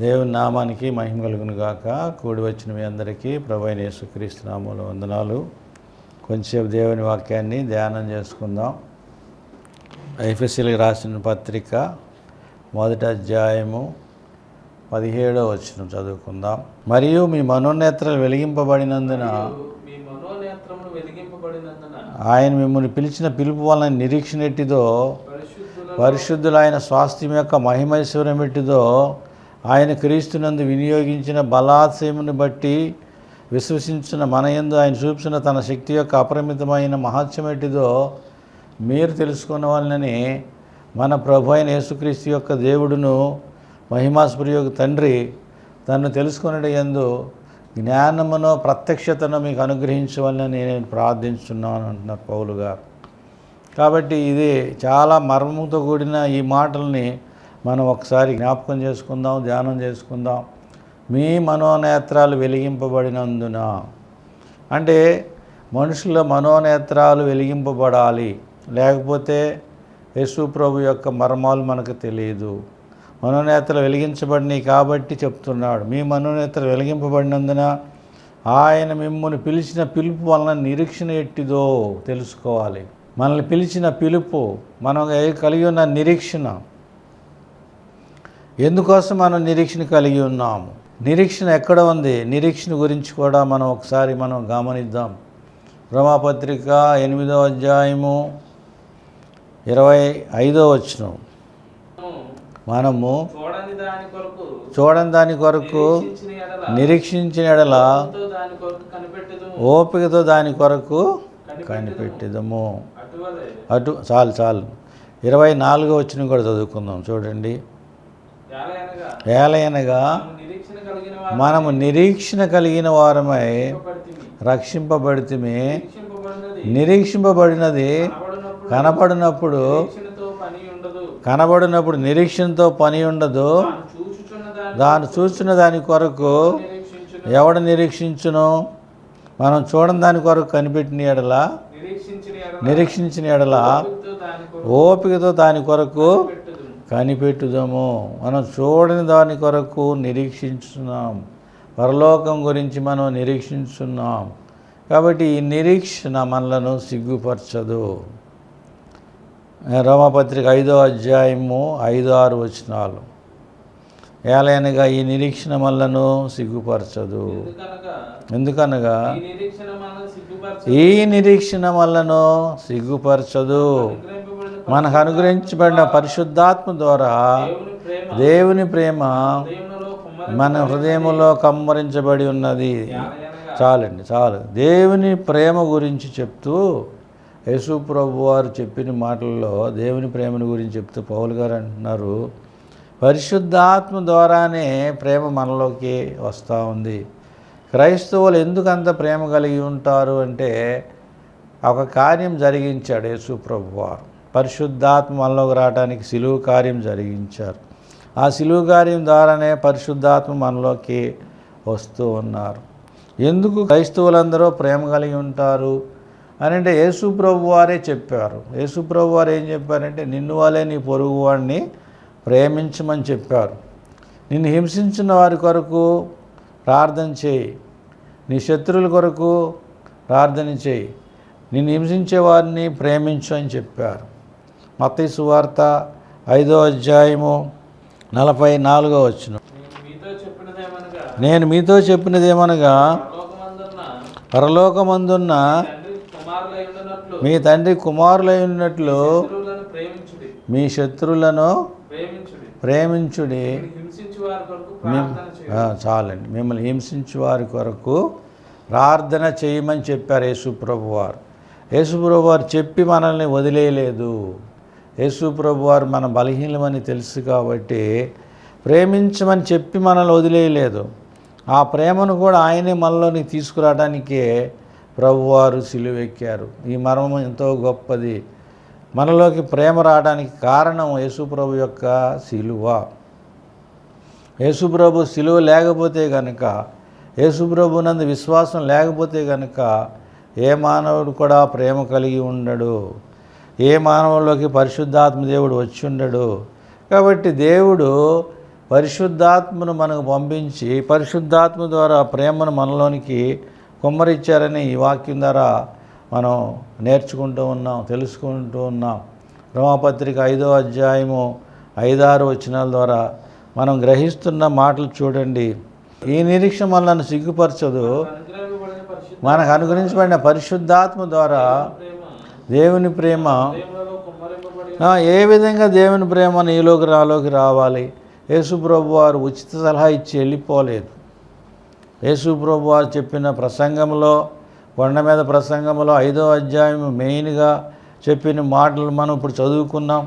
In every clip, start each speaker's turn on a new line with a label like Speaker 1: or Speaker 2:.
Speaker 1: దేవుని నామానికి మహిమ కలుగును గాక. కూడి వచ్చిన మీ అందరికీ ప్రభువైన యేసుక్రీస్తు నామములో వందనాలు. కొంచెంసేపు దేవుని వాక్యాన్ని ధ్యానం చేసుకుందాం. ఎఫెసీయులకు రాసిన పత్రిక 1వ అధ్యాయము 17వ వచనం చదువుకుందాం. మరియు మీ మనోనేత్రాలు వెలిగింపబడినందున ఆయన మిమ్మల్ని పిలిచిన పిలుపు వలన నిరీక్షణ ఎట్టిదో, పరిశుద్ధులైన స్వాస్థ్యం యొక్క మహిమైశ్వర్యం ఎట్టిదో, ఆయన క్రీస్తునందు వినియోగించిన బలాత్సయమును బట్టి విశ్వసించిన మన యందు ఆయన చూపించిన తన శక్తి యొక్క అపరిమితమైన మహత్యం ఎట్టిదో మీరు తెలుసుకున్న వాళ్ళని మన ప్రభు అయిన యేసుక్రీస్తు యొక్క దేవుడును మహిమాస్పర్యోగ తండ్రి తను తెలుసుకునే యందు జ్ఞానమును ప్రత్యక్షతను మీకు అనుగ్రహించవాలని నేను ప్రార్థించున్నాను అంటున్నారు పౌలు గారు. కాబట్టి ఇది చాలా మర్మంతో కూడిన ఈ మాటల్ని మనం ఒకసారి జ్ఞాపకం చేసుకుందాం, ధ్యానం చేసుకుందాం. మీ మనోనేత్రాలు వెలిగింపబడినందున అంటే మనుషుల మనోనేత్రాలు వెలిగింపబడాలి, లేకపోతే యేసు ప్రభు యొక్క మర్మాలు మనకు తెలియదు. మనోనేత్రాలు వెలిగించబడినాయి కాబట్టి చెప్తున్నాడు, మీ మనోనేత్రాలు వెలిగింపబడినందున ఆయన మిమ్మల్ని పిలిచిన పిలుపు వలన నిరీక్షణ ఎట్టిదో తెలుసుకోవాలి. మనల్ని పిలిచిన పిలుపు, మనం కలిగి ఉన్న నిరీక్షణ, ఎందుకోసం మనం నిరీక్షణ కలిగి ఉన్నాము, నిరీక్షణ ఎక్కడ ఉంది, నిరీక్షణ గురించి కూడా మనం ఒకసారి గమనిద్దాం. రోమాపత్రిక 8వ అధ్యాయము 25వ వచనం, మనము చూడని దాని కొరకు నిరీక్షించిన ఎడల ఓపికతో దాని కొరకు కనిపెట్టెదము. చాలు 24వ వచనం కూడా చదువుకుందాం. చూడండి, ఏలయనగా మనము నిరీక్షణ కలిగిన వారమై రక్షింపబడితిమి. నిరీక్షింపబడినది కనబడినప్పుడు నిరీక్షణతో పని ఉండదు. దాన్ని చూస్తున్న దాని కొరకు ఎవడు నిరీక్షించును? మనం చూడని దాని కొరకు నిరీక్షించిన ఎడల ఓపికతో దాని కొరకు కనిపెట్టుదాము. మనం చూడని దాని కొరకు నిరీక్షించున్నాం, పరలోకం గురించి మనం నిరీక్షించున్నాం. కాబట్టి ఈ నిరీక్షణ మనలను సిగ్గుపరచదు. రోమాపత్రిక 5వ అధ్యాయము 5-6 వచనాలు, ఏలైనగా ఈ నిరీక్షణ మనలను సిగ్గుపరచదు. ఎందుకనగా ఈ నిరీక్షణ మనలను సిగ్గుపరచదు, మనకు అనుగ్రహించబడిన పరిశుద్ధాత్మ ద్వారా దేవుని ప్రేమ మన హృదయంలో కమ్మరించబడి ఉన్నది. చాలు. దేవుని ప్రేమ గురించి చెప్తూ యేసు ప్రభు వారు చెప్పిన మాటల్లో దేవుని ప్రేమను గురించి చెప్తూ పౌలు గారు అంటున్నారు, పరిశుద్ధాత్మ ద్వారానే ప్రేమ మనలోకి వస్తూ ఉంది. క్రైస్తవులు ఎందుకు అంత ప్రేమ కలిగి ఉంటారు అంటే, ఒక కార్యం జరిగించాడు యేసు ప్రభు వారు. పరిశుద్ధాత్మ మనలోకి రావడానికి సిలువ కార్యం జరిగించారు. ఆ సిలువ కార్యం ద్వారానే పరిశుద్ధాత్మ మనలోకి వస్తూ ఉన్నారు. ఎందుకు క్రైస్తవులందరూ ప్రేమ కలిగి ఉంటారు అని అంటే, యేసు ప్రభు వారే చెప్పారు. యేసు ప్రభు వారు ఏం చెప్పారంటే, నిన్ను వాళ్ళే నీ పొరుగు వాడిని ప్రేమించమని చెప్పారు. నిన్ను హింసించిన వారి కొరకు ప్రార్థన చేయి, నీ శత్రువుల కొరకు ప్రార్థన చేయి, నిన్ను హింసించే వారిని ప్రేమించు అని చెప్పారు. మత్తయి సువార్త 5వ అధ్యాయము 44వ వచనం, నేను మీతో చెప్పినదేమనగా పరలోకమందున్న మీ తండ్రి కుమారులై ఉన్నట్లు మీ శత్రువులను ప్రేమించుడి. చాలండి, మిమ్మల్ని హింసించే వారి కొరకు ప్రార్థన చేయమని చెప్పారు యేసు ప్రభు వారు. యేసు ప్రభు వారు చెప్పి మనల్ని వదిలేయలేదు. యేసు ప్రభు వారు మన బలహీనమని తెలుసు కాబట్టి ప్రేమించమని చెప్పి మనల్ని వదిలేయలేదు. ఆ ప్రేమను కూడా ఆయనే మనలోని తీసుకురావడానికే ప్రభువారు సిలువెక్కారు. ఈ మర్మం ఎంతో గొప్పది. మనలోకి ప్రేమ రావడానికి కారణం యేసు ప్రభు యొక్క సిలువ. యేసు ప్రభు సిలువ లేకపోతే కనుక, యేసు ప్రభు నందు విశ్వాసం లేకపోతే కనుక ఏ మానవుడు కూడా ప్రేమ కలిగి ఉండడు. ఏ మానవుల్లోకి పరిశుద్ధాత్మ దేవుడు వచ్చి ఉండడు. కాబట్టి దేవుడు పరిశుద్ధాత్మను మనకు పంపించి పరిశుద్ధాత్మ ద్వారా ప్రేమను మనలోనికి కుమ్మరిచ్చారని ఈ వాక్యం ద్వారా మనం నేర్చుకుంటూ ఉన్నాం, తెలుసుకుంటూ ఉన్నాం. రోమాపత్రిక 5వ అధ్యాయము 5-6 వచనాల ద్వారా మనం గ్రహిస్తున్న మాటలు చూడండి. ఈ నిరీక్షణ మనల్ని సిగ్గుపరచదు. మనకు అనుగ్రహించబడిన పరిశుద్ధాత్మ ద్వారా దేవుని ప్రేమ ఏ విధంగా దేవుని ప్రేమ నీలోకి నాలోకి రావాలి. యేసు ప్రభు వారు ఉచిత సలహా ఇచ్చి వెళ్ళిపోలేదు. యేసు ప్రభు వారు చెప్పిన ప్రసంగంలో, కొండ మీద ప్రసంగంలో 5వ అధ్యాయం మెయిన్గా చెప్పిన మాటలు మనం ఇప్పుడు చదువుకున్నాం.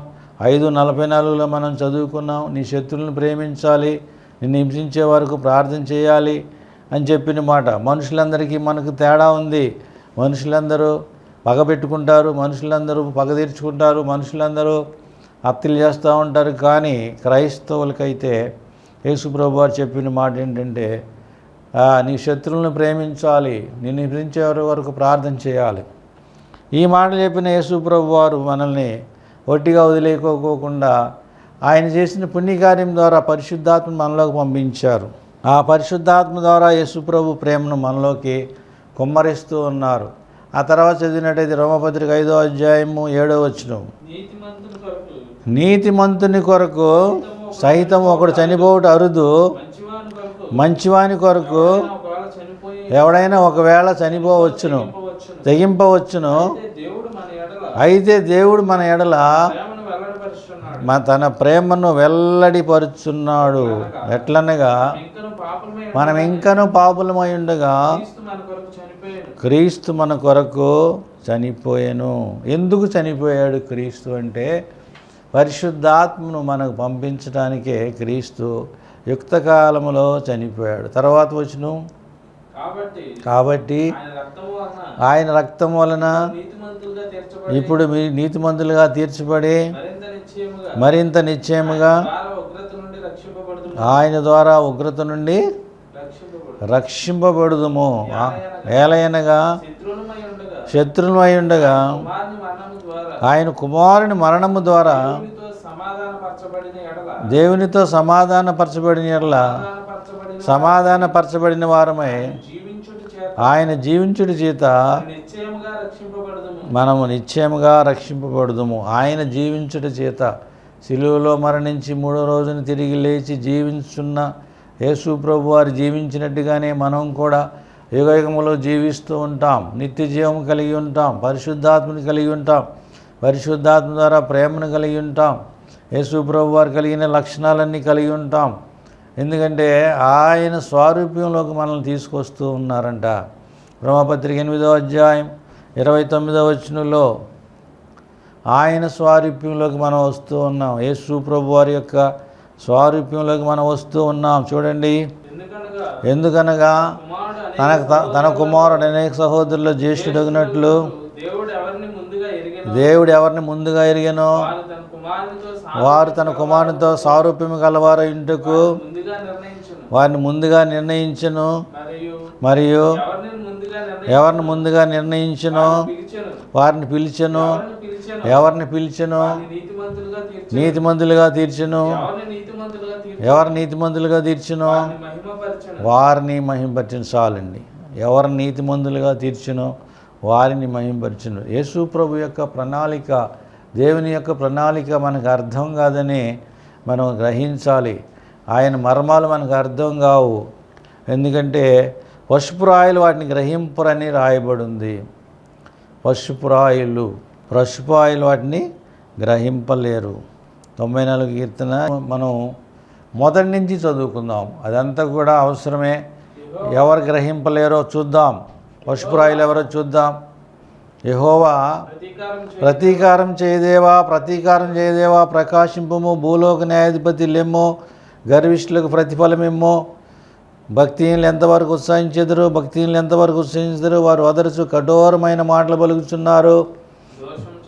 Speaker 1: 5:44 మనం చదువుకున్నాం. నీ శత్రువులను ప్రేమించాలి, నిన్ను హింసించే వరకు ప్రార్థన చేయాలి అని చెప్పిన మాట. మనుషులందరికీ మనకు తేడా ఉంది. మనుషులందరూ పగ పెట్టుకుంటారు, మనుషులందరూ పగ తీర్చుకుంటారు, మనుషులందరూ హత్యలు చేస్తూ ఉంటారు. కానీ క్రైస్తవులకైతే యేసు ప్రభు వారు చెప్పిన మాట ఏంటంటే, నీ శత్రువులను ప్రేమించాలి, నిన్ను హింసించే వరకు ప్రార్థన చేయాలి. ఈ మాటలు చెప్పిన యేసు ప్రభు వారు మనల్ని ఒట్టిగా వదిలేకోకుండా ఆయన చేసిన పుణ్యకార్యం ద్వారా పరిశుద్ధాత్మ మనలోకి పంపించారు. ఆ పరిశుద్ధాత్మ ద్వారా యేసు ప్రభు ప్రేమను మనలోకి కుమ్మరిస్తూ ఉన్నారు. ఆ తర్వాత చదివినట్టయితే రోమపత్రిక 5వ అధ్యాయము 7వ వచనం, నీతిమంతుని కొరకు సహితం ఒకడు చనిపోవుట అరుదు, మంచివాని కొరకు ఎవడైనా ఒకవేళ చనిపోవచ్చును, తెగింపవచ్చును. అయితే దేవుడు మన ఎడల తన ప్రేమను వెల్లడిపరుచున్నాడు. ఎట్లనగా మనం ఇంకనూ పాపులమై ఉండగా క్రీస్తు మన కొరకు చనిపోయాను. ఎందుకు చనిపోయాడు క్రీస్తు అంటే, పరిశుద్ధాత్మను మనకు పంపించడానికే క్రీస్తు యుక్తకాలములో చనిపోయాడు. తర్వాత వచనం, కాబట్టి ఆయన రక్తం వలన ఇప్పుడు మీ నీతిమంతులుగా తీర్చబడి మరింత నిశ్చయముగా ఆయన ద్వారా ఉగ్రత నుండి రక్షింపబడుదుము. ఏలయనగా శత్రువులమై ఉండగా ఆయన కుమారుని మరణము ద్వారా దేవునితో సమాధానపరచబడిన ఎడల సమాధానపరచబడిన వారమై ఆయన జీవించుడి చేత మనము నిశ్చయముగా రక్షింపబడుదుము. ఆయన జీవించుడి చేత శిలువలో మరణించి 3వ రోజున తిరిగి లేచి జీవించున్న యేసు ప్రభు వారు జీవించినట్టుగానే మనం కూడా యుగయుగములో జీవిస్తూ ఉంటాం. నిత్య జీవం కలిగి ఉంటాం, పరిశుద్ధాత్మని కలిగి ఉంటాం, పరిశుద్ధాత్మ ద్వారా ప్రేమను కలిగి ఉంటాం, యేసు ప్రభు వారు కలిగిన లక్షణాలన్నీ కలిగి ఉంటాం. ఎందుకంటే ఆయన స్వారూప్యంలోకి మనల్ని తీసుకొస్తూ ఉన్నారంట. రోమపత్రిక 8వ అధ్యాయం 29వ వచనంలో ఆయన స్వారూప్యంలోకి మనం వస్తూ ఉన్నాం. యేసు ప్రభు వారి యొక్క స్వారూప్యంలోకి మనం వస్తూ ఉన్నాం. చూడండి, ఎందుకనగా తన కుమారుడు అనేక సహోదరుల్లో జ్యేష్ఠుడగినట్లు దేవుడు ఎవరిని ముందుగా ఎరిగెనో వారు తన కుమారునితో సారూప్యము గలవారు ఇంటకు వారిని ముందుగా నిర్ణయించెను. మరియు ఎవరిని ముందుగా నిర్ణయించెనో వారిని పిలిచెను, ఎవరిని పిలిచెను నీతిమంతులుగా తీర్చెను, ఎవరు నీతిమంతులుగా తీర్చెనో వారిని మహిమపరచెను. చాలండి, ఎవరు నీతిమంతులుగా తీర్చెనో వారిని మహిమపరచెను. యేసు ప్రభు యొక్క ప్రణాళిక, దేవుని యొక్క ప్రణాళిక మనకు అర్థం కాదని మనం గ్రహించాలి. ఆయన మర్మాలు మనకు అర్థం కావు. ఎందుకంటే పశుపురాయులు వాటిని గ్రహింపురని రాయబడి ఉంది. పశుపురాయులు వాటిని గ్రహింపలేరు. 94 కీర్తన మనం మొదటి నుంచి చదువుకుందాం. అదంతా కూడా అవసరమే. ఎవరు గ్రహింపలేరో చూద్దాం. పశుపురాయులు ఎవరో చూద్దాం. యెహోవా ప్రతీకారం చేయదేవా ప్రకాశింపము, భూలోక న్యాయాధిపతి లెమ్ము, గర్విష్ఠులకు ప్రతిఫలమేమో. భక్తిహీనులు ఎంతవరకు ఉత్సహించెదరు, వారు అదరచు కఠోరమైన మాటలు పలుకుచున్నారు.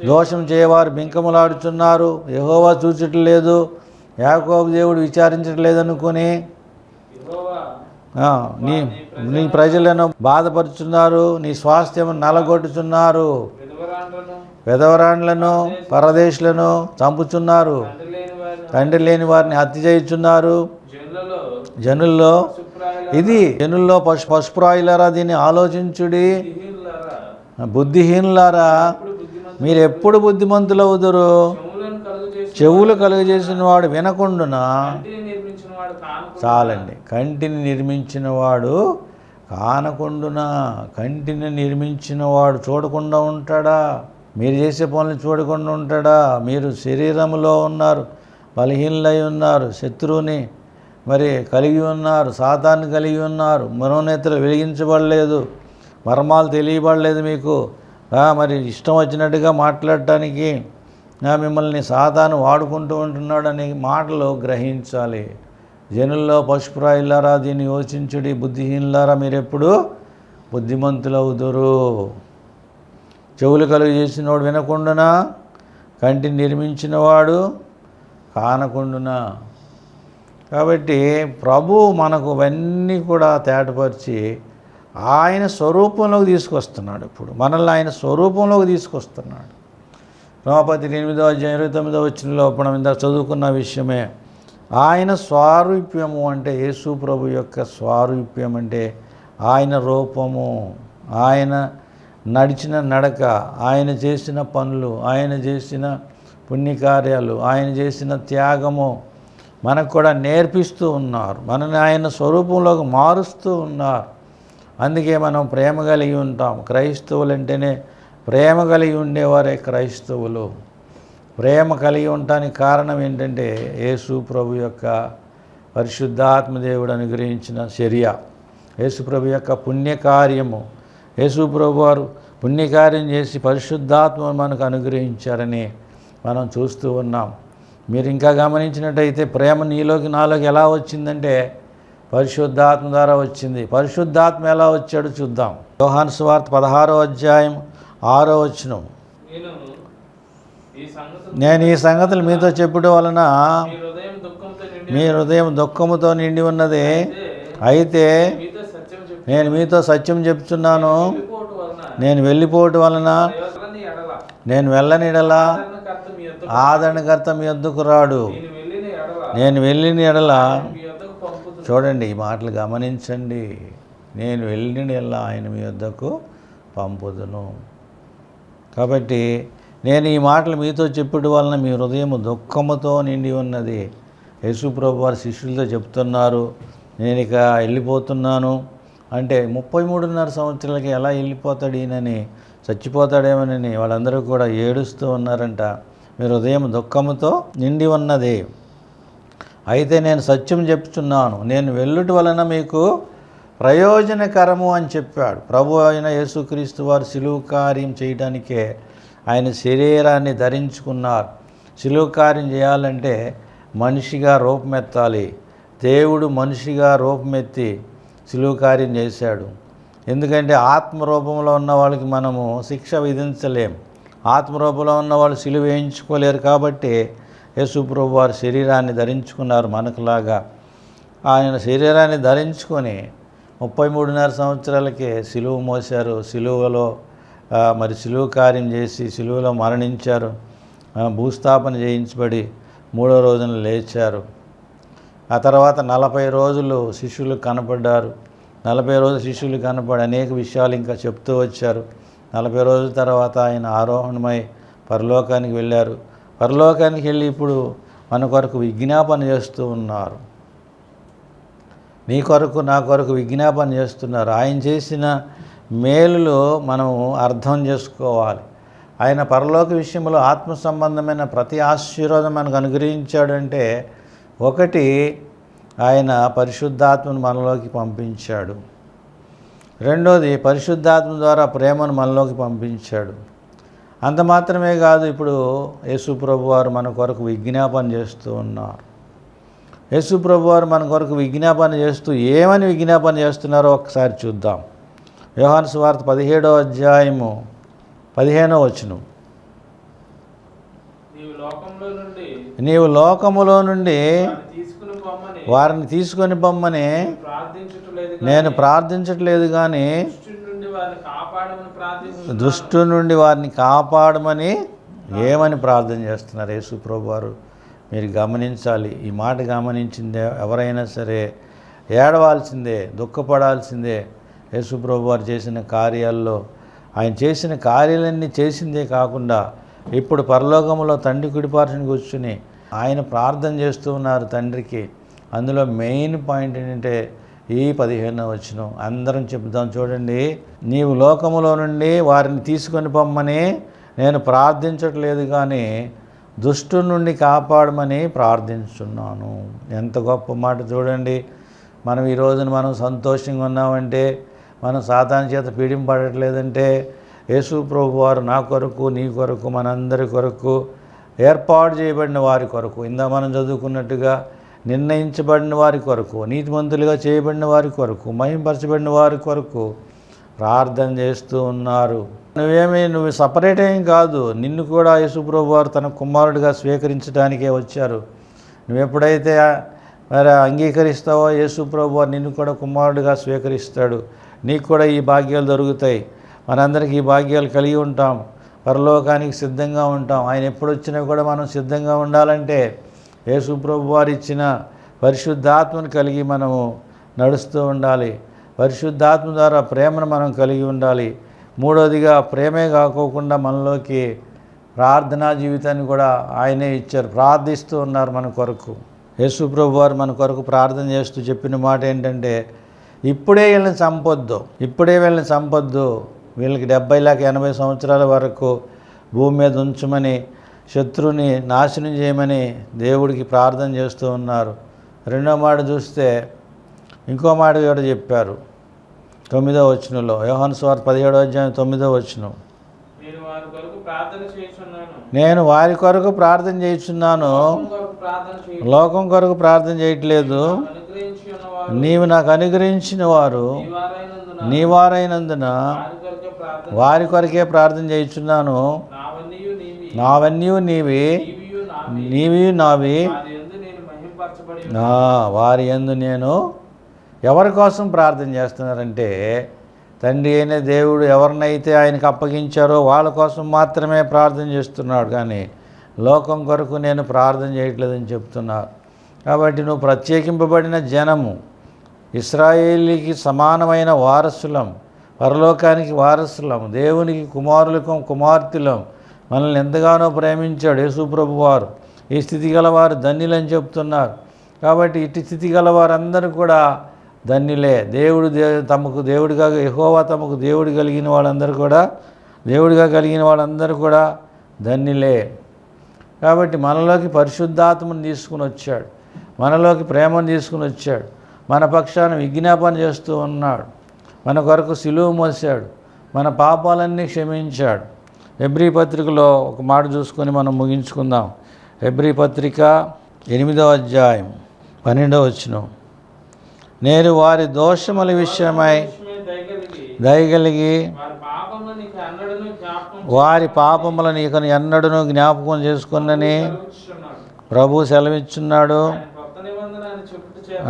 Speaker 1: దోషం చేయవారు బింకములాడుచున్నారు. యెహోవా చూచట్లేదు, యాకోబు దేవుడు విచారించట్లేదు అనుకుని నీ ప్రజలను బాధపరుచున్నారు, నీ స్వాస్థ్యము నలగొట్టుచున్నారు. పెదవరాండ్లను పరదేశులను చంపుచున్నారు, తండ్రి లేని వారిని హత్య చేయుచున్నారు, జనుల్లో ఇది జనుల్లో పశుప్రాయులారా దీన్ని ఆలోచించుడి. బుద్ధిహీనులారా మీరు ఎప్పుడు బుద్ధిమంతులవుదురు? చెవులు కలుగజేసిన వాడు వినకుండునా? చాలండి. కంటిని నిర్మించిన వాడు కానకుండునా? కంటిని నిర్మించిన వాడు చూడకుండా ఉంటాడా? మీరు చేసే పనులు చూడకుండా ఉంటాడా? మీరు శరీరంలో ఉన్నారు, బలహీనలై ఉన్నారు, శత్రువుని మరి కలిగి ఉన్నారు, సాతాన్ని కలిగి ఉన్నారు, మనోనేతలు వెలిగించబడలేదు, మర్మాలు తెలియబడలేదు మీకు. మరి ఇష్టం వచ్చినట్టుగా మాట్లాడటానికి మిమ్మల్ని సాతాను వాడుకుంటూ ఉంటున్నాడని మాటలు గ్రహించాలి. జనుల్లో పశుప్రాయులారా దీన్ని యోచించుడి. బుద్ధిహీనులారా మీరెప్పుడు బుద్ధిమంతులవుదురు? చెవులు కలుగు చేసినవాడు వినకుండునా? కంటిని నిర్మించినవాడు కానకుండునా? కాబట్టి ప్రభు మనకు అవన్నీ కూడా తేటపరిచి ఆయన స్వరూపంలోకి తీసుకొస్తున్నాడు. ఇప్పుడు మనల్ని ఆయన స్వరూపంలోకి తీసుకొస్తున్నాడు. రోమపత్రిక 8వ అధ్యాయం 29వ వచనంలో మనం ఇందాక చదువుకున్న విషయమే. ఆయన స్వారూప్యము అంటే యేసు ప్రభు యొక్క స్వారూప్యం అంటే ఆయన రూపము, ఆయన నడిచిన నడక, ఆయన చేసిన పనులు, ఆయన చేసిన పుణ్యకార్యాలు, ఆయన చేసిన త్యాగము మనకు కూడా నేర్పిస్తూ ఉన్నారు. మనని ఆయన స్వరూపంలోకి మారుస్తూ ఉన్నారు. అందుకే మనం ప్రేమ కలిగి ఉంటాం. క్రైస్తవులు అంటేనే ప్రేమ కలిగి ఉండేవారే క్రైస్తవులు. ప్రేమ కలిగి ఉండటానికి కారణం ఏంటంటే యేసు ప్రభు యొక్క పరిశుద్ధాత్మదేవుడు అనుగ్రహించిన చర్య, యేసు ప్రభు యొక్క పుణ్యకార్యము. యేసు ప్రభు వారు పుణ్యకార్యం చేసి పరిశుద్ధాత్మను మనకు అనుగ్రహించారని మనం చూస్తూ ఉన్నాం. మీరు ఇంకా గమనించినట్టయితే ప్రేమ నీలోకి నాలోకి ఎలా వచ్చిందంటే పరిశుద్ధాత్మ ద్వారా వచ్చింది. పరిశుద్ధాత్మ ఎలా వచ్చాడో చూద్దాం. యోహాను సువార్త 16వ అధ్యాయం 6వ వచనం. నేను ఈ సంగతులు మీతో చెప్పుట వలన మీ హృదయం దుఃఖముతో నిండి ఉన్నది. అయితే నేను మీతో సత్యం చెప్తున్నాను, నేను వెళ్ళిపోవటం వలన నేను వెళ్ళని ఎడల ఆదరణకర్త మీ వద్దకు రాడు. నేను వెళ్ళిన ఎడల, చూడండి ఈ మాటలు గమనించండి, నేను వెళ్ళిన ఎడల ఆయన మీ వద్దకు పంపుదును. కాబట్టి నేను ఈ మాటలు మీతో చెప్పడం వలన మీ హృదయం దుఃఖముతో నిండి ఉన్నది. యేసు ప్రభు వారి శిష్యులతో చెప్తున్నారు, నేను ఇక వెళ్ళిపోతున్నాను అంటే 33.5 సంవత్సరాలకి ఎలా వెళ్ళిపోతాడు ఈయనని, చచ్చిపోతాడేమోనని వాళ్ళందరూ కూడా ఏడుస్తూ ఉన్నారంట. మీ హృదయం దుఃఖముతో నిండి ఉన్నది. అయితే నేను సత్యం చెప్తున్నాను, నేను వెళ్ళుట వలన మీకు ప్రయోజనకరము అని చెప్పాడు. ప్రభు అయిన యేసుక్రీస్తు వారు శిలువ కార్యం చేయడానికే ఆయన శరీరాన్ని ధరించుకున్నారు. శిలువ కార్యం చేయాలంటే మనిషిగా రూపమెత్తాలి. దేవుడు మనిషిగా రూపమెత్తి శిలువ కార్యం చేశాడు. ఎందుకంటే ఆత్మరూపంలో ఉన్న వాళ్ళకి మనము శిక్ష విధించలేం. ఆత్మరూపంలో ఉన్న వాళ్ళు శిలువ వేయించుకోలేరు. కాబట్టి యేసు ప్రభు వారు శరీరాన్ని ధరించుకున్నారు మనకులాగా. ఆయన శరీరాన్ని ధరించుకొని 33.5 సంవత్సరాలకే శిలువ మోశారు. శిలువలో మరి శిలువ కార్యం చేసి శిలువలో మరణించారు. భూస్థాపన చేయించబడి 3వ రోజున లేచారు. ఆ తర్వాత 40 రోజులు శిష్యులు కనపడ్డారు. 40 రోజులు శిష్యులు కనపడి అనేక విషయాలు ఇంకా చెప్తూ వచ్చారు. 40 రోజుల తర్వాత ఆయన ఆరోహణమై పరలోకానికి వెళ్ళారు. పరలోకానికి వెళ్ళి ఇప్పుడు మన కొరకు విజ్ఞాపన చేస్తూ ఉన్నారు. నీ కొరకు నా కొరకు విజ్ఞాపన చేస్తున్నారు. ఆయన చేసిన మేలులో మనం అర్థం చేసుకోవాలి. ఆయన పరలోక విషయంలో ఆత్మ సంబంధమైన ప్రతి ఆశీర్వాదం మనకు అనుగ్రహించాడంటే, ఒకటి ఆయన పరిశుద్ధాత్మను మనలోకి పంపించాడు. రెండోది పరిశుద్ధాత్మ ద్వారా ప్రేమను మనలోకి పంపించాడు. అంత మాత్రమే కాదు, ఇప్పుడు యేసు ప్రభు వారు మన కొరకు విజ్ఞాపన చేస్తూ ఉన్నారు. యేసు ప్రభు వారు మన కొరకు విజ్ఞాపన చేస్తూ ఏమని విజ్ఞాపన చేస్తున్నారో ఒకసారి చూద్దాం. యోహాను సువార్త 17వ అధ్యాయము 15వ వచనం. నీవు లోకములో నుండి వారిని తీసుకొని పొమ్మని నేను ప్రార్థించట్లేదు కానీ దుష్టు నుండి వారిని కాపాడమని ఏమని ప్రార్థన చేస్తున్నారు యేసు ప్రభు వారు? మీరు గమనించాలి. ఈ మాట గమనించిందే ఎవరైనా సరే ఏడవాల్సిందే, దుఃఖపడాల్సిందే. యేసుప్రభు వారు చేసిన కార్యాల్లో, ఆయన చేసిన కార్యాలన్నీ చేసిందే కాకుండా ఇప్పుడు పరలోకంలో తండ్రి కుడిపార్శ్వన కూర్చుని ఆయన ప్రార్థన చేస్తూ ఉన్నారు తండ్రికి. అందులో మెయిన్ పాయింట్ ఏంటంటే ఈ 15వ వచనం అందరం చెప్దాం చూడండి. నీవు లోకములో నుండి వారిని తీసుకొని పొమ్మని నేను ప్రార్థించట్లేదు, కానీ దుష్టు నుండి కాపాడమని ప్రార్థించున్నాను. ఎంత గొప్ప మాట చూడండి. మనం ఈ రోజున మనం సంతోషంగా ఉన్నామంటే, మనం సాతాను చేత పీడింపడట్లేదంటే, యేసు ప్రభు వారు నా కొరకు, నీ కొరకు, మనందరి కొరకు ఏర్పాటు చేయబడిన వారి కొరకు, ఇందా మనం చదువుకున్నట్టుగా నిర్ణయించబడిన వారి కొరకు, నీతిమంతులుగా చేయబడిన వారి కొరకు, మహింపరచబడిన వారి కొరకు ప్రార్థన చేస్తూ ఉన్నారు. నువ్వు సపరేట్ ఏం కాదు, నిన్ను కూడా యేసుప్రభు వారు తన కుమారుడిగా స్వీకరించడానికే వచ్చారు. నువ్వెప్పుడైతే మరి అంగీకరిస్తావో యేసుప్రభు వారు నిన్ను కూడా కుమారుడిగా స్వీకరిస్తాడు. నీకు కూడా ఈ భాగ్యాలు దొరుకుతాయి. మనందరికీ ఈ భాగ్యాలు కలిగి ఉంటాం, పరలోకానికి సిద్ధంగా ఉంటాం. ఆయన ఎప్పుడు వచ్చినా కూడా మనం సిద్ధంగా ఉండాలంటే యేసుప్రభు వారు ఇచ్చిన పరిశుద్ధాత్మను కలిగి మనము నడుస్తూ ఉండాలి. పరిశుద్ధాత్మ ద్వారా ప్రేమను మనం కలిగి ఉండాలి. మూడవదిగా ప్రేమే కాకోకుండా మనలోకి ప్రార్థనా జీవితాన్ని కూడా ఆయనే ఇచ్చారు. ప్రార్థిస్తూ ఉన్నారు మన కొరకు. యేసుప్రభు వారు మన కొరకు ప్రార్థన చేస్తూ చెప్పిన మాట ఏంటంటే, ఇప్పుడే వీళ్ళని చంపొద్దు, వీళ్ళకి 70-80 సంవత్సరాల వరకు భూమి మీద ఉంచమని, శత్రువుని నాశనం చేయమని దేవుడికి ప్రార్థన చేస్తూ ఉన్నారు. రెండో మాట చూస్తే ఇంకో మాట కూడా చెప్పారు 9వ వచనంలో, యోహాను సువార్త 17వ అధ్యాయం 9వ వచనం. నేను వారి కొరకు ప్రార్థన చేయుచున్నాను, లోకం కొరకు ప్రార్థన చేయట్లేదు. నీవు నాకు అనుగ్రహించిన వారు నీ వారైనందున వారి కొరకే ప్రార్థన చేయుచున్నాను. నావన్నీ నీవి, నీవి నావి. వారి యందు నేను ఎవరి కోసం ప్రార్థన చేస్తున్నారంటే, తండ్రి అయిన దేవుడు ఎవరినైతే ఆయనకు అప్పగించారో వాళ్ళ కోసం మాత్రమే ప్రార్థన చేస్తున్నాడు, కానీ లోకం కొరకు నేను ప్రార్థన చేయట్లేదని చెప్తున్నారు. కాబట్టి నువ్వు ప్రత్యేకింపబడిన జనము, ఇశ్రాయేలీకి సమానమైన వారసులం, పరలోకానికి వారసులం, దేవునికి కుమారులకం కుమార్తెలం. మనల్ని ఎంతగానో ప్రేమించాడు యేసుప్రభు వారు. ఈ స్థితి గలవారు ధన్యులని చెప్తున్నారు. కాబట్టి ఇటు స్థితి గలవారందరూ కూడా ధన్యులే. తమకు దేవుడిగా, యెహోవా తమకు దేవుడు కలిగిన వాళ్ళందరూ కూడా, దేవుడిగా కలిగిన వాళ్ళందరూ కూడా ధన్యులే. కాబట్టి మనలోకి పరిశుద్ధాత్మను తీసుకుని వచ్చాడు, మనలోకి ప్రేమను తీసుకుని వచ్చాడు, మన పక్షాన విజ్ఞాపన చేస్తూ ఉన్నాడు, మన కొరకు సిలువ మోసాడు, మన పాపాలన్నీ క్షమించాడు. హెబ్రీ పత్రికలో ఒక మాట చూసుకొని మనం ముగించుకుందాం. హెబ్రీ పత్రిక 8వ అధ్యాయం 12వ వచనం. నేను వారి దోషముల విషయమై దయగలిగి వారి పాపములను ఇక ఎన్నడూను జ్ఞాపకం చేసుకున్నని ప్రభు సెలవిచ్చున్నాడు.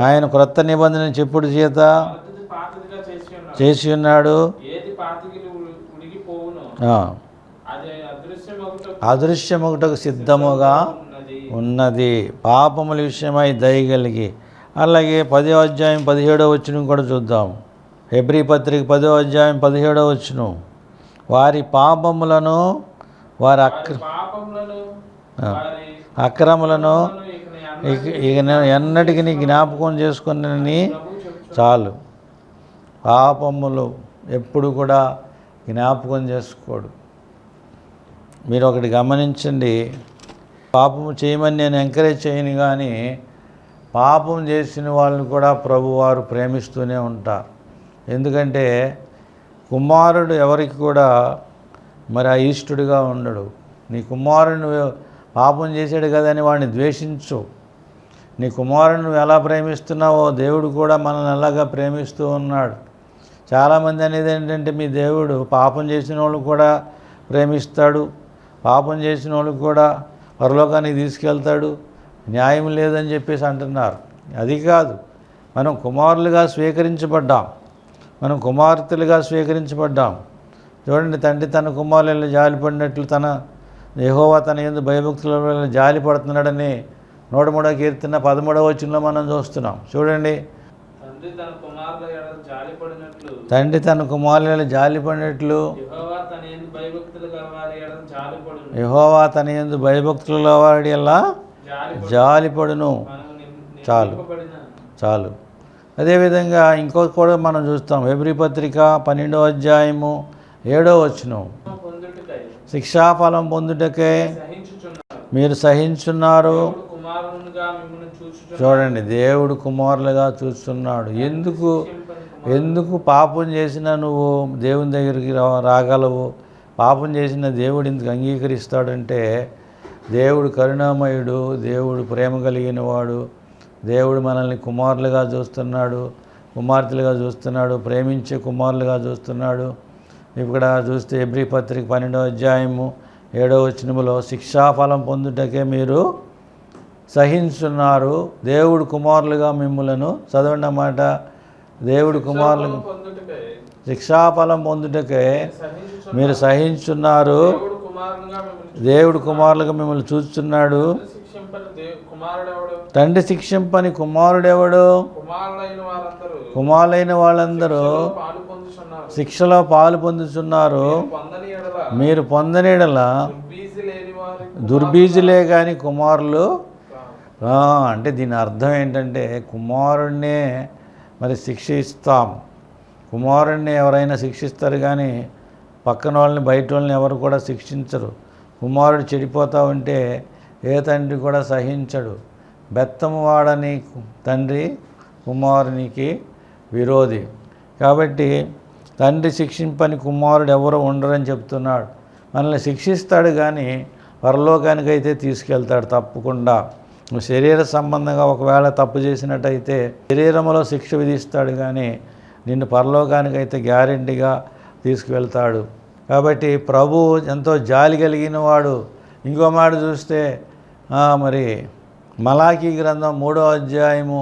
Speaker 1: ఆయన క్రొత్త నిబంధన చెప్పుడు చేత చేసి ఉన్నాడు. అదృశ్యమొకటకు సిద్ధముగా ఉన్నది. పాపముల విషయమై దయగలిగి. అలాగే 10వ అధ్యాయం 17వ వచనం కూడా చూద్దాం. హెబ్రీ పత్రిక 10వ అధ్యాయం 17వ వచనం. వారి పాపములను వారి అక్రములను ఇక ఎన్నటికి జ్ఞాపకం చేసుకుని చాలు. పాపములు ఎప్పుడు కూడా జ్ఞాపకం చేసుకోడు. మీరు ఒకటి గమనించండి, పాపము చేయమని నేను ఎంకరేజ్ చేయను, కానీ పాపం చేసిన వాళ్ళని కూడా ప్రభువారు ప్రేమిస్తూనే ఉంటారు. ఎందుకంటే కుమారుడు ఎవరికి కూడా మరి అయిష్టుడిగా ఉండడు. నీ కుమారుడు పాపం చేశాడు కదని వాడిని ద్వేషించు. నీ కుమారుడు నువ్వు ఎలా ప్రేమిస్తున్నావో దేవుడు కూడా మనల్ని అలాగా ప్రేమిస్తూ ఉన్నాడు. చాలామంది అనేది ఏంటంటే, మీ దేవుడు పాపం చేసిన వాళ్ళు కూడా ప్రేమిస్తాడు, పాపం చేసిన వాళ్ళకి కూడా పరలోకానికి తీసుకెళ్తాడు, న్యాయం లేదని చెప్పేసి అంటున్నారు. అది కాదు. మనం కుమారులుగా స్వీకరించబడ్డాం, మనం కుమార్తెలుగా స్వీకరించబడ్డాం. చూడండి, తండ్రి తన కుమారులను జాలిపడినట్లు యెహోవా తన యందు భయభక్తుల వలన జాలి పడుతున్నాడని 103వ కీర్తన 13వ వచనంలో మనం చూస్తున్నాం. చూడండి,
Speaker 2: తండ్రి తన కుమారుల ఎడల జాలిపడినట్లు
Speaker 1: తండ్రి తన కుమారుల జాలిపడినట్లు
Speaker 2: యెహోవా తన యందు భయభక్తులు గలవారి ఎడల జాలిపడును.
Speaker 1: యెహోవా తన యందు భయభక్తుల వాడి ఎలా జాలిపడును. చాలు చాలు. అదేవిధంగా ఇంకొక కూడా మనం చూస్తాం. హెబ్రీ పత్రిక 12వ అధ్యాయము 7వ వచనం,
Speaker 2: పొందుటకై
Speaker 1: శిక్షాఫలం పొందుటకే
Speaker 2: సహించుచున్నారు.
Speaker 1: మీరు సహించున్నారు.
Speaker 2: దేవుడు కుమారునిగా మిమ్మల్ని చూచుచున్నాడు.
Speaker 1: చూడండి, దేవుడు కుమారులుగా చూస్తున్నాడు. ఎందుకు పాపం చేసినా నువ్వు దేవుని దగ్గరికి రాగలవు? పాపం చేసిన దేవుడు ఇందుకు అంగీకరిస్తాడంటే దేవుడు కరుణామయుడు, దేవుడు ప్రేమ కలిగిన వాడు, దేవుడు మనల్ని కుమారులుగా చూస్తున్నాడు, కుమార్తెలుగా చూస్తున్నాడు, ప్రేమించే కుమారులుగా చూస్తున్నాడు. ఇక్కడ చూస్తే హెబ్రీ పత్రిక 12వ అధ్యాయము 7వ వచనములో శిక్షాఫలం పొందుటకే మీరు సహించున్నారు. దేవుడు కుమారులుగా మిమ్ములను, చదవండి అన్నమాట, దేవుడు కుమారులు శిక్షాఫలం పొందుటకే మీరు సహించున్నారు. దేవుడు కుమారులుగా మిమ్మల్ని చూస్తున్నాడు. తండ్రి శిక్షింపని కుమారుడెవడు? కుమారులైన వాళ్ళందరూ శిక్షలో పాలు పొందుతున్నారు. మీరు పొందనేడల దుర్బీజులే కానీ కుమారులు. అంటే దీని అర్థం ఏంటంటే కుమారుడినే మరి శిక్షిస్తాం. కుమారుడిని ఎవరైనా శిక్షిస్తారు కానీ పక్కన వాళ్ళని, బయట వాళ్ళని ఎవరు కూడా శిక్షించరు. కుమారుడు చెడిపోతూ ఉంటే ఏ తండ్రి కూడా సహించడు. బెత్తము వాడని తండ్రి కుమారునికి విరోధి. కాబట్టి తండ్రి శిక్షింపని కుమారుడు ఎవరు ఉండరని చెప్తున్నాడు. మనల్ని శిక్షిస్తాడు కానీ పరలోకానికైతే తీసుకెళ్తాడు తప్పకుండా. శరీర సంబంధంగా ఒకవేళ తప్పు చేసినట్టయితే శరీరంలో శిక్ష విధిస్తాడు కానీ నిన్ను పరలోకానికైతే గ్యారెంటీగా తీసుకువెళ్తాడు. కాబట్టి ప్రభు ఎంతో జాలి కలిగిన వాడు. ఇంకో మాట చూస్తే మరి మలాకీ గ్రంథం 3వ అధ్యాయము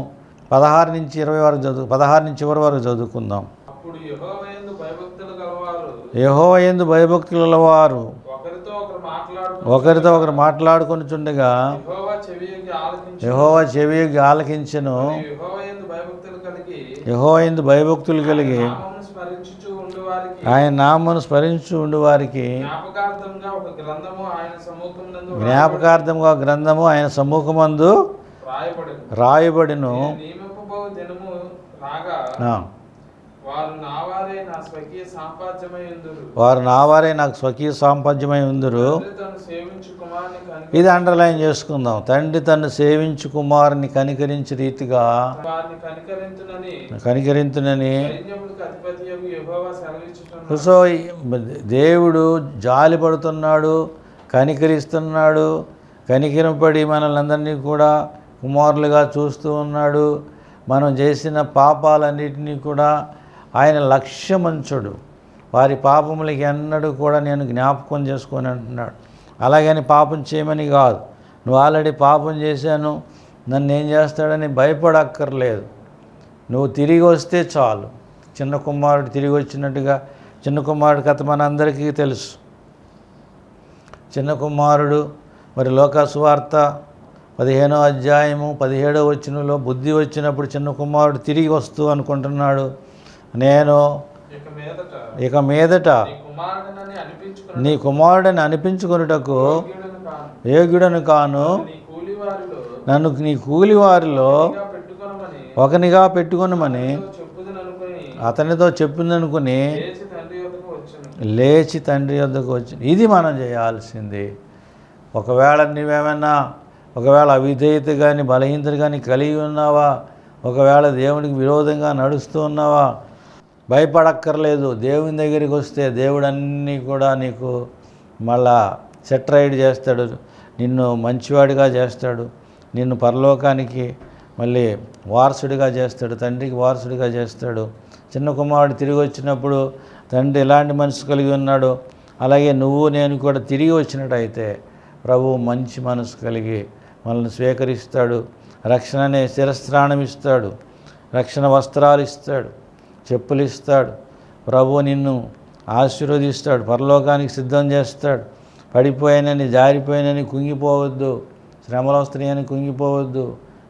Speaker 1: 16 నుంచి 20 వరకు 16 నుంచి చివరి వరకు చదువుకుందాం. యెహోవా యందు భయభక్తులు గలవారు ఒకరితో ఒకరు మాట్లాడుకొనుచుండగా యెహోవా చెవియొగ్గి ఆలకించెను. యెహోవా యందు భయభక్తులు కలిగి ఆయన నామమును స్మరించు ఉండు వారికి జ్ఞాపకార్థంగా గ్రంథము ఆయన సమ్ముఖమందు రాయబడిను. వారు నావారే నాకు స్వకీయ సాంపాద్యమై ఉందురు. ఇది అండర్లైన్ చేసుకుందాం. తండ్రి తను సేవించు కుమారుని కనికరించి రీతిగా కనికరించునని. సో దేవుడు జాలి పడుతున్నాడు, కనికరిస్తున్నాడు. కనికరింపడి మనల్ని కూడా కుమారులుగా చూస్తూ ఉన్నాడు. మనం చేసిన పాపాలన్నిటినీ కూడా ఆయన లక్ష్యమంచుడు. వారి పాపములకి ఎన్నడూ కూడా నేను జ్ఞాపకం చేసుకొని అంటున్నాడు. అలాగని పాపం చేయమని కాదు. నువ్వు ఆల్రెడీ పాపం చేశాను, నన్ను ఏం చేస్తాడని భయపడక్కర్లేదు. నువ్వు తిరిగి వస్తే చాలు. చిన్న కుమారుడు తిరిగి వచ్చినట్టుగా, చిన్న కుమారుడు కథ మనందరికీ తెలుసు. చిన్న కుమారుడు మరి లోకా సువార్త 15వ అధ్యాయము 17వ వచనంలో బుద్ధి వచ్చినప్పుడు చిన్న కుమారుడు తిరిగి వస్తూ అనుకుంటున్నాడు, నేను ఇక మీదట నీ కుమారుడని అనిపించుకొనుటకు యోగ్యుడను కాను, నన్ను నీ కూలి వారిలో ఒకనిగా పెట్టుకొనమని అతనితో చెప్పిందనుకుని లేచి తండ్రి వద్దకు వచ్చింది. ఇది మనం చేయాల్సింది. ఒకవేళ ఒకవేళ అవిధేయత కానీ బలహీనత కానీ కలిగి ఉన్నావా, ఒకవేళ దేవునికి విరోధంగా నడుస్తూ ఉన్నావా, భయపడక్కర్లేదు. దేవుని దగ్గరికి వస్తే దేవుడు అన్నీ కూడా నీకు మళ్ళా సెట్ రైడ్ చేస్తాడు. నిన్ను మంచివాడిగా చేస్తాడు. నిన్ను పరలోకానికి మళ్ళీ వారసుడిగా చేస్తాడు. తండ్రికి వారసుడిగా చేస్తాడు. చిన్న కుమారుడు తిరిగి వచ్చినప్పుడు తండ్రి ఎలాంటి మనసు కలిగి ఉన్నాడో అలాగే నువ్వు నేను కూడా తిరిగి వచ్చినట్టయితే ప్రభువు మంచి మనసు కలిగి మనల్ని స్వీకరిస్తాడు. రక్షణ అనే శిరస్త్రాణం ఇస్తాడు, రక్షణ వస్త్రాలు ఇస్తాడు, చెప్పులు ఇస్తాడు. ప్రభువు నిన్ను ఆశీర్వదిస్తాడు, పరలోకానికి సిద్ధం చేస్తాడు. పడిపోయానని జారిపోయానని కుంగిపోవద్దు. శ్రమలు వస్తున్నాయని కుంగిపోవద్దు.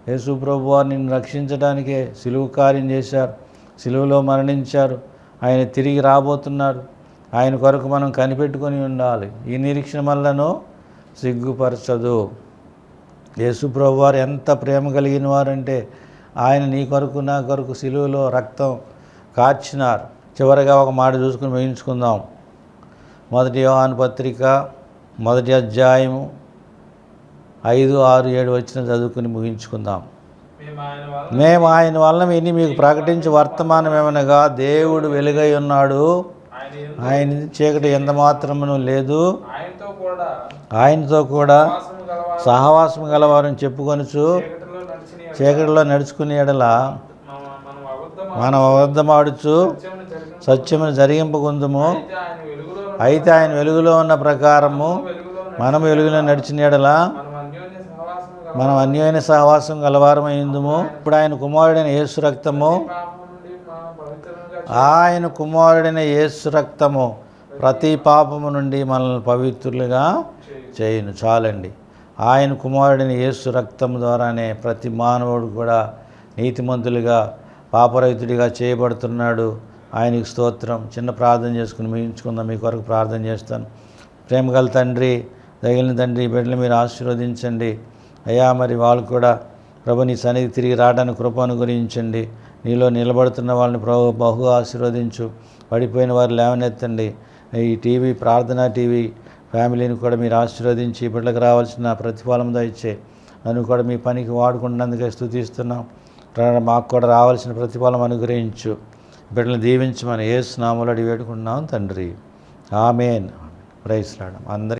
Speaker 1: యేసు ప్రభు వారు నిన్ను రక్షించడానికే సిలువ కార్యం చేశారు, సిలువలో మరణించారు. ఆయన తిరిగి రాబోతున్నారు. ఆయన కొరకు మనం కనిపెట్టుకొని ఉండాలి. ఈ నిరీక్షణ వల్లను సిగ్గుపరచదు. యేసు ప్రభు వారు ఎంత ప్రేమ కలిగిన వారంటే ఆయన నీ కొరకు నా కొరకు సిలువలో రక్తం కార్చినారు. చివరిగా ఒక మాట చూసుకుని ముగించుకుందాం. 1 యోహాను పత్రిక 1 అధ్యాయము 5, 6, 7 వచ్చిన చదువుకుని ముగించుకుందాం. మేము ఆయన వలన విని మీకు ప్రకటించి వర్తమానమేమనగా దేవుడు వెలుగై ఉన్నాడు, ఆయన చీకటి ఎంత మాత్రమును లేదు, ఆయనతో కూడా సహవాసం గలవారని చెప్పుకొనుచు చీకటిలో నడుచుకునే ఎడల మనం అబద్ధమాడుచు సత్యమును జరిగింపకుందుము. అయితే ఆయన వెలుగులో ఉన్న ప్రకారము మనం వెలుగులో నడిచిన ఎడల మనం అన్యోన్య సహవాసం గలవారమైందుము. ఇప్పుడు ఆయన కుమారుడైన యేసు రక్తము ప్రతి పాపము నుండి మనల్ని పవిత్రులుగా చేయును. చాలండి. ఆయన కుమారుడైన యేసు రక్తం ద్వారానే ప్రతి మానవుడు కూడా నీతిమంతులుగా పాపరహితుడిగా చేయబడుతున్నాడు. ఆయనకి స్తోత్రం. చిన్న ప్రార్థన చేసుకుని ముగించుకుందాం. మీ కొరకు ప్రార్థన చేస్తాను. ప్రేమగల తండ్రి, దగిలిన తండ్రి, బిడ్డలు మీరు ఆశీర్వదించండి అయ్యా. మరి వాళ్ళు కూడా ప్రభు నీ సన్నిధి తిరిగి రావడానికి కృప అనుగ్రహించండి. నీలో నిలబడుతున్న వాళ్ళని ప్రభు బహుగా ఆశీర్వదించు. పడిపోయిన వారు లేవనెత్తండి. ఈ టీవీ ప్రార్థనా టీవీ ఫ్యామిలీని కూడా మీరు ఆశీర్వదించి బిడ్డలకు రావాల్సిన ప్రతిఫలం దయచే. నన్ను కూడా మీ పనికి వాడుకున్నందుకే స్తుతిస్తున్నాం. మాకు కూడా రావాల్సిన ప్రతిఫలం అనుగ్రహించు. బిడ్డలను దీవించమని యేసు నామములో అడిగి వేడుకుంటున్నాం తండ్రి. ఆమేన్. Praise lord. అందరికీ